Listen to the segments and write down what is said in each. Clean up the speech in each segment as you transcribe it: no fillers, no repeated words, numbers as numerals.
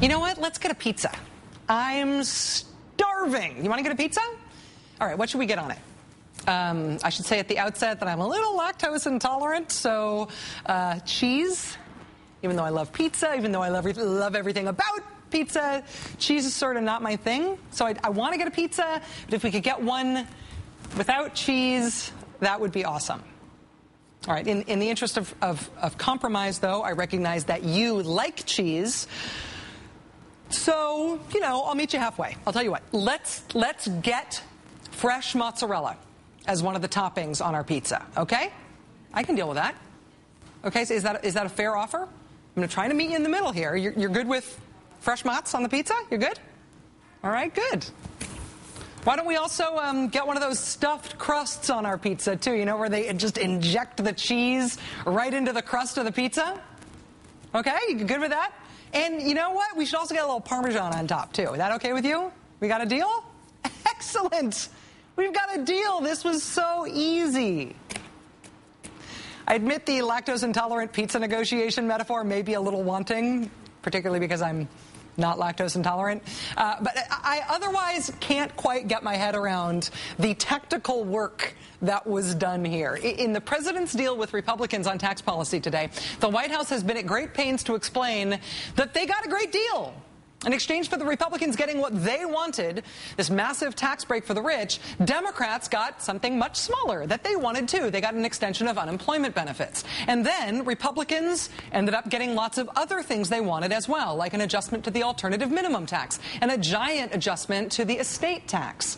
You know what? Let's get a pizza. I'm starving. You want to get a pizza? All right, what should we get on it? I should say at the outset that I'm a little lactose intolerant, so cheese, even though I love pizza, even though I love everything about pizza, cheese is sort of not my thing. So I want to get a pizza, but if we could get one without cheese, that would be awesome. All right, in the interest of compromise, though, I recognize that you like cheese. So, you know, I'll meet you halfway. I'll tell you what, let's get fresh mozzarella as one of the toppings on our pizza, okay? I can deal with that. Okay, so is that a fair offer? I'm trying to meet you in the middle here. You're good with fresh mozz on the pizza? You're good? All right, good. Why don't we also get one of those stuffed crusts on our pizza, too, you know, where they just inject the cheese right into the crust of the pizza? Okay, you good with that? And you know what? We should also get a little Parmesan on top, too. Is that okay with you? We got a deal? Excellent. We've got a deal. This was so easy. I admit the lactose intolerant pizza negotiation metaphor may be a little wanting, particularly because I'm not lactose intolerant. But I otherwise can't quite get my head around the tactical work that was done here. In the president's deal with Republicans on tax policy today, the White House has been at great pains to explain that they got a great deal. In exchange for the Republicans getting what they wanted, this massive tax break for the rich, Democrats got something much smaller that they wanted too. They got an extension of unemployment benefits. And then Republicans ended up getting lots of other things they wanted as well, like an adjustment to the alternative minimum tax and a giant adjustment to the estate tax.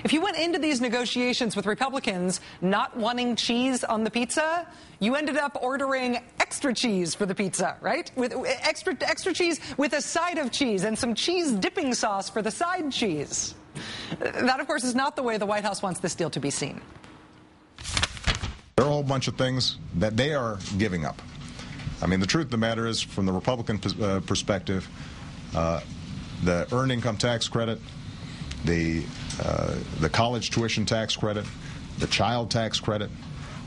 If you went into these negotiations with Republicans not wanting cheese on the pizza, you ended up ordering extra cheese for the pizza, right? With extra cheese with a side of cheese and some cheese dipping sauce for the side cheese. That, of course, is not the way the White House wants this deal to be seen. There are a whole bunch of things that they are giving up. I mean, the truth of the matter is, from the Republican perspective, the earned income tax credit, the college tuition tax credit, the child tax credit,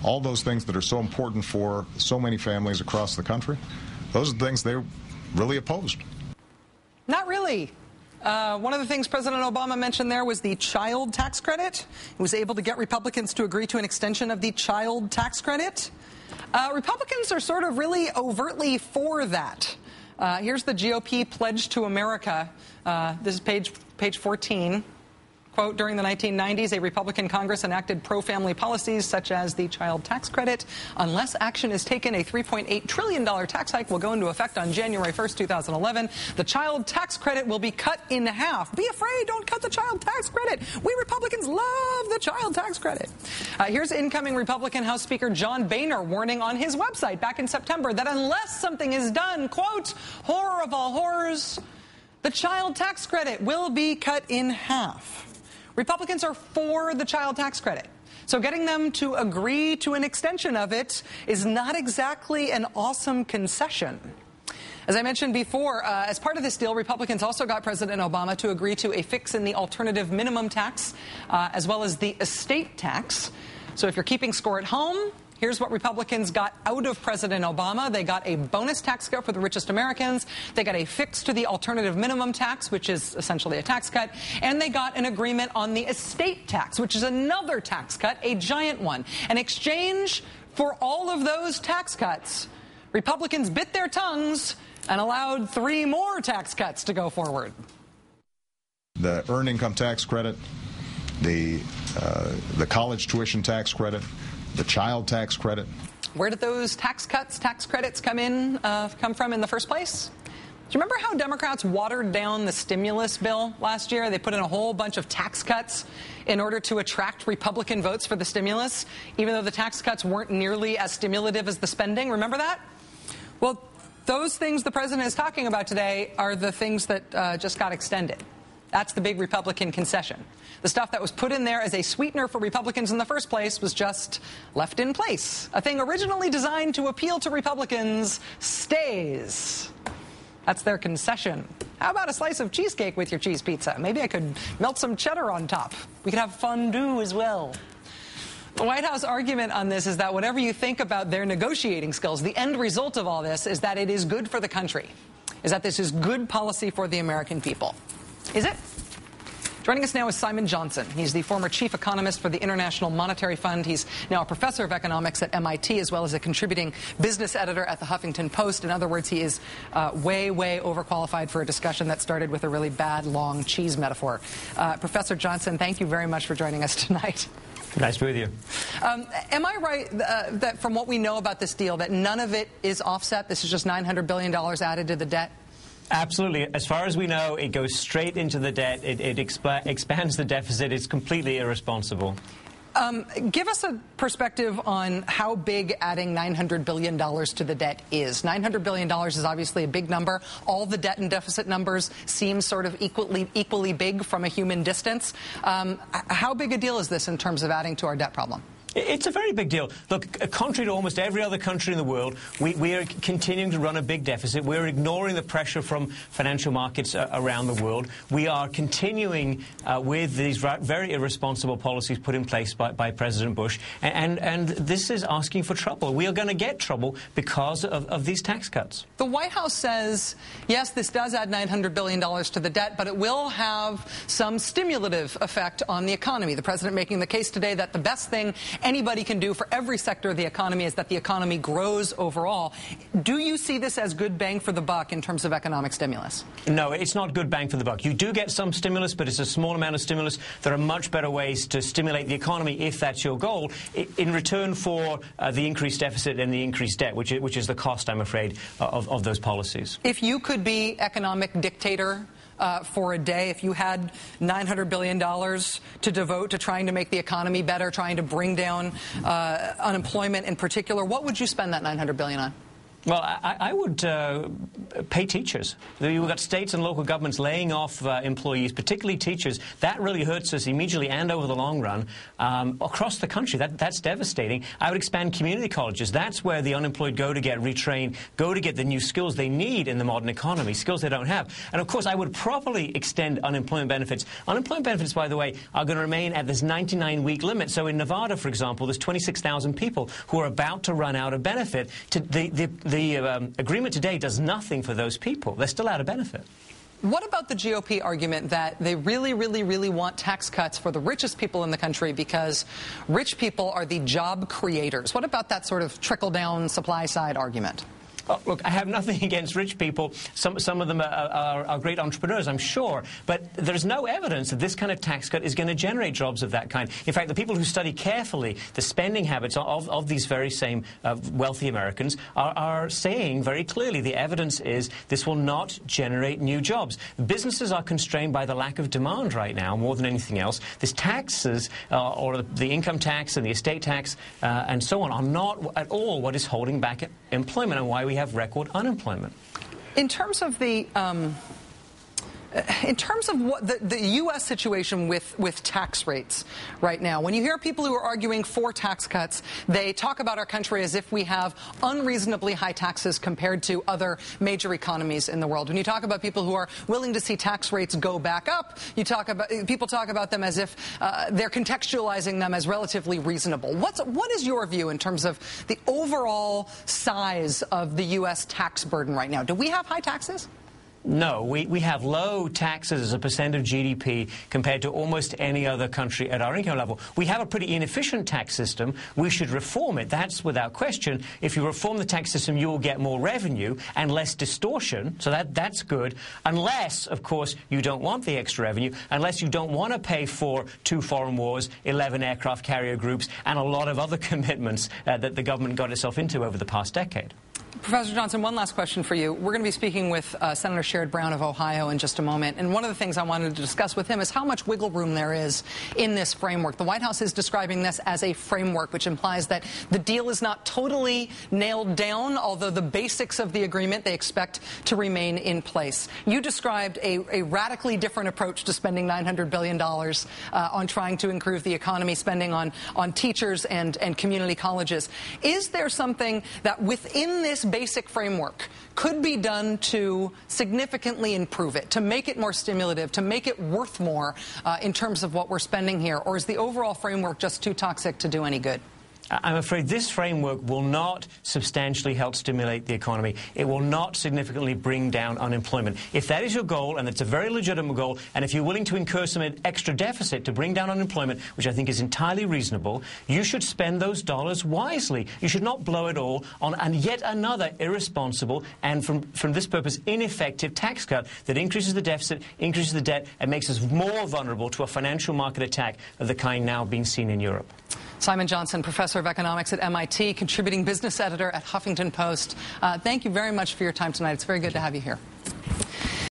all those things that are so important for so many families across the country, those are the things they really opposed. Not really. One of the things President Obama mentioned there was the child tax credit. He was able to get Republicans to agree to an extension of the child tax credit. Republicans are sort of really overtly for that. Here's the GOP pledge to America. This is page 14. Quote, during the 1990s, a Republican Congress enacted pro-family policies such as the child tax credit. Unless action is taken, a $3.8 trillion tax hike will go into effect on January 1st, 2011. The child tax credit will be cut in half. Be afraid, don't cut the child tax credit. We Republicans love the child tax credit. Here's incoming Republican House Speaker John Boehner warning on his website back in September that unless something is done, quote, horror of all horrors, the child tax credit will be cut in half. Republicans are for the child tax credit. So getting them to agree to an extension of it is not exactly an awesome concession. As I mentioned before, as part of this deal, Republicans also got President Obama to agree to a fix in the alternative minimum tax, as well as the estate tax. So if you're keeping score at home, here's what Republicans got out of President Obama. They got a bonus tax cut for the richest Americans. They got a fix to the alternative minimum tax, which is essentially a tax cut. And they got an agreement on the estate tax, which is another tax cut, a giant one. In exchange for all of those tax cuts, Republicans bit their tongues and allowed 3 more tax cuts to go forward. The earned income tax credit, the college tuition tax credit, the child tax credit. Where did those tax cuts, tax credits come from in the first place? Do you remember how Democrats watered down the stimulus bill last year? They put in a whole bunch of tax cuts in order to attract Republican votes for the stimulus, even though the tax cuts weren't nearly as stimulative as the spending. Remember that? Well, those things the president is talking about today are the things that just got extended. That's the big Republican concession. The stuff that was put in there as a sweetener for Republicans in the first place was just left in place. A thing originally designed to appeal to Republicans stays. That's their concession. How about a slice of cheesecake with your cheese pizza? Maybe I could melt some cheddar on top. We could have fondue as well. The White House argument on this is that whatever you think about their negotiating skills, the end result of all this is that it is good for the country. is that this is good policy for the American people. Is it? Joining us now is Simon Johnson. He's the former chief economist for the International Monetary Fund. He's now a professor of economics at MIT, as well as a contributing business editor at the Huffington Post. In other words, he is way, way overqualified for a discussion that started with a really bad, long cheese metaphor. Professor Johnson, thank you very much for joining us tonight. Nice to be with you. Am I right that from what we know about this deal, that none of it is offset? This is just $900 billion added to the debt? Absolutely. As far as we know, it goes straight into the debt. It expands the deficit. It's completely irresponsible. Give us a perspective on how big adding $900 billion to the debt is. $900 billion is obviously a big number. All the debt and deficit numbers seem sort of equally big from a human distance. How big a deal is this in terms of adding to our debt problem? It's a very big deal. Look, contrary to almost every other country in the world, we are continuing to run a big deficit. We're ignoring the pressure from financial markets around the world. We are continuing with these very irresponsible policies put in place by President Bush. And this is asking for trouble. We are going to get trouble because of these tax cuts. The White House says, yes, this does add $900 billion to the debt, but it will have some stimulative effect on the economy. The president making the case today that the best thing anybody can do for every sector of the economy is that the economy grows overall. Do you see this as good bang for the buck in terms of economic stimulus? No, it's not good bang for the buck. You do get some stimulus, but it's a small amount of stimulus. There are much better ways to stimulate the economy if that's your goal, in return for the increased deficit and the increased debt, which is the cost, I'm afraid, of those policies. If you could be economic dictator for a day, if you had $900 billion to devote to trying to make the economy better, trying to bring down unemployment in particular, what would you spend that $900 billion on? Well, I would pay teachers. We've got states and local governments laying off employees, particularly teachers. That really hurts us immediately and over the long run across the country. That's devastating. I would expand community colleges. That's where the unemployed go to get retrained, go to get the new skills they need in the modern economy, skills they don't have. And, of course, I would properly extend unemployment benefits. Unemployment benefits, by the way, are going to remain at this 99-week limit. So in Nevada, for example, there's 26,000 people who are about to run out of benefit. The agreement today does nothing for those people. They're still out of benefit. What about the GOP argument that they really, really, really want tax cuts for the richest people in the country because rich people are the job creators? What about that sort of trickle-down supply-side argument? Oh, look, I have nothing against rich people. Some of them are great entrepreneurs, I'm sure. But there's no evidence that this kind of tax cut is going to generate jobs of that kind. In fact, the people who study carefully the spending habits of these very same wealthy Americans are saying very clearly the evidence is this will not generate new jobs. Businesses are constrained by the lack of demand right now more than anything else. These taxes, or the income tax and the estate tax and so on, are not at all what is holding back employment and why we have record unemployment. In terms of the what the U.S. situation with tax rates right now, when you hear people who are arguing for tax cuts, they talk about our country as if we have unreasonably high taxes compared to other major economies in the world. When you talk about people who are willing to see tax rates go back up, people talk about them as if they're contextualizing them as relatively reasonable. What is your view in terms of the overall size of the U.S. tax burden right now? Do we have high taxes? No, we have low taxes as a percent of GDP compared to almost any other country at our income level. We have a pretty inefficient tax system. We should reform it. That's without question. If you reform the tax system, you will get more revenue and less distortion. So that's good. Unless, of course, you don't want the extra revenue, unless you don't want to pay for 2 foreign wars, 11 aircraft carrier groups, and a lot of other commitments that the government got itself into over the past decade. Professor Johnson, one last question for you. We're going to be speaking with Senator Sherrod Brown of Ohio in just a moment. And one of the things I wanted to discuss with him is how much wiggle room there is in this framework. The White House is describing this as a framework, which implies that the deal is not totally nailed down, although the basics of the agreement they expect to remain in place. You described a radically different approach to spending $900 billion on trying to improve the economy, spending on teachers and community colleges. Is there something that within this basic framework could be done to significantly improve it, to make it more stimulative, to make it worth more in terms of what we're spending here? Or is the overall framework just too toxic to do any good? I'm afraid this framework will not substantially help stimulate the economy. It will not significantly bring down unemployment. If that is your goal, and it's a very legitimate goal, and if you're willing to incur some extra deficit to bring down unemployment, which I think is entirely reasonable, you should spend those dollars wisely. You should not blow it all on yet another irresponsible and, from this purpose, ineffective tax cut that increases the deficit, increases the debt, and makes us more vulnerable to a financial market attack of the kind now being seen in Europe. Simon Johnson, professor of economics at MIT, contributing business editor at Huffington Post. Thank you very much for your time tonight. It's very good to have you here.